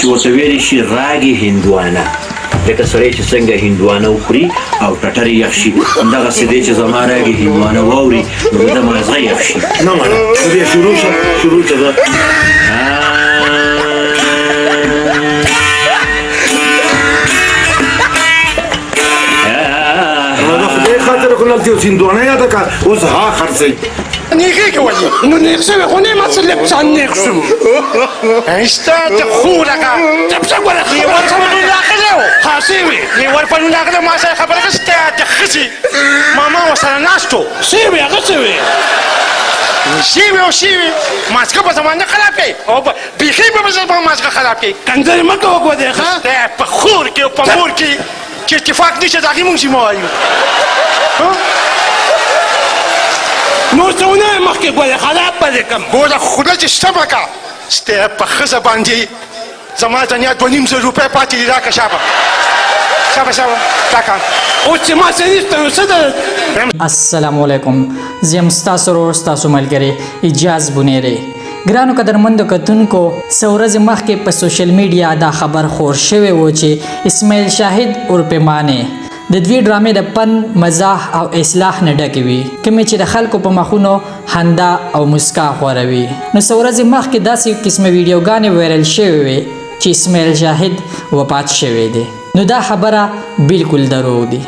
ورته ویلی شي راګې هندوانه لکه سړی چې څنګه هندوانه وخوري او ټټر یې یخ شي همدغسې دی چې زما راګې هندوانه واوري نو د ده مازغه یخ شي نه منه بیا شروع شه ده خاطر کنال تیو هندوانه یاده که اوس ها خرڅوي نیغې کې ولې نو نیغ شوی خو نه ما څه لپسان نیغ شو ستا ته خورکه لپسه ګوره لیور په نوم راغلی و ها سوي لیور په نوم راغلی ما سره خبره که ستا ته ښځې ماما ورسره ناست و سوي هغه سوي شوي او شوي مازغه به زما نه خراب کوي او بیخي به زما مازغه خراب کوي کنځلې مه کوه ګودې ښه ستا په خور کې او په مور کې چې اتفاق نشته د هغې مونږ چې مه وایو نور څه ونه یې مخکې ګوره خراب به دې کړم ګوره خدای چې صبر کړه ستا په ښځه باندې زما دنیا 2.5 روپۍ پاتې دي راکړه شابه راکړه اوس چې ما څه نشته نو څه ده السلام علیکم زه یم ستاسو ورور ستاسو ملګری اجاز بونیری ګرانو قدرمندو کتونکو څه ورځې مخکې په سوشل میډیا دا خبر خور شوی و چې اسماعیل شاهد عرف مانې د دوی ډرامې د پن مزاح او اصلاح نه ډکې وي کومې چې د خلکو په مخونو خندا او مسکا خوروي نو څه ورځې مخکې داسې قسمه ویډیوګانې وایرل شوې وې چې اسماعیل شاهد وفات شوی دی نو دا خبره بالکل دروغ دی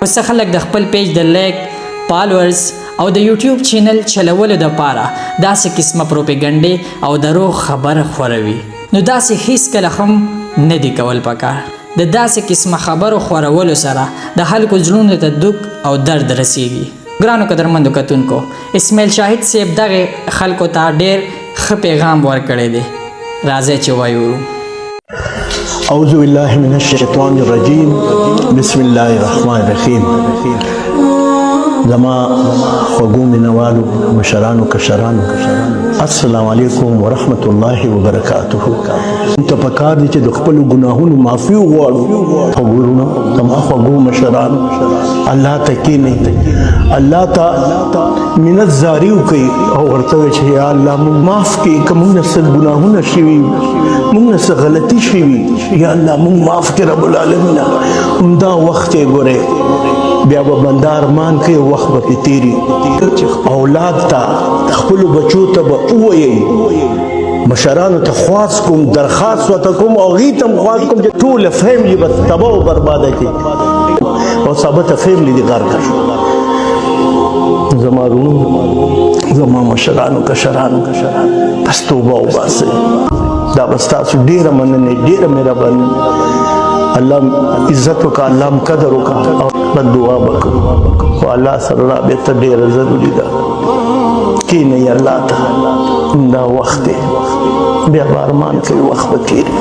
اوس خلک د خپل پیج د لایک فالوورز او د یوټیوب چینل چلولو دپاره داسې قسمه پروپیګنډې او دروغ خبره خوروي نو داسې هیڅ کله هم نه دی کول پکار د داسې قسمه خبرو خورولو سره د خلکو زړونو ته دک او درد رسیږي ګرانو قدرمندو کتونکو اسماعیل شاهد صاحب دغه خلکو ته ډېر ښه پیغام ورکړی دی راځئ چې وایو اعوذ بالله من الشیطان الرجیم بسم الله الرحمن الرحیم زما خوږو مینوالو مشرانو کشرانو السلام علیکم ورحمت الله وبرکاته ته پکار دي چې د خپل ګناهونو معافي وغواړو خبرونه زما خوږو مشرانو الله ته کینې الله ته منت زاری وکړي او ورته چې یا الله موږ معاف کړي که موږ نه څه ګناهونه شوي موږ نه څه غلطي شوي یا الله موږ معاف کړي رب العالمین همدا وخت یې ګورې بیا به بنده ارمان کوي وخت به پې تېري اولاد ته خپلو بچو ته به ووایئ مشرانو ته خواست کوم درخواست ورته کوم او هغوی ته هم خواست کوم چې ټوله فیملي به تباه و برباده کړي او ثابته فیملي دې غرقه شو زما وروڼو زما مشرانو کشرانو بس توبه وباسئ دا به ستاسو ډېره مننې ډېره مهرباني الله عزت وکړه الله هم قدر وکړه او بد دعا به کوو خو الله سره رابطه ډېره ضروري ده کښېنئ الله ته دا وخت دی بیا به ارمان کوي وخت به تېري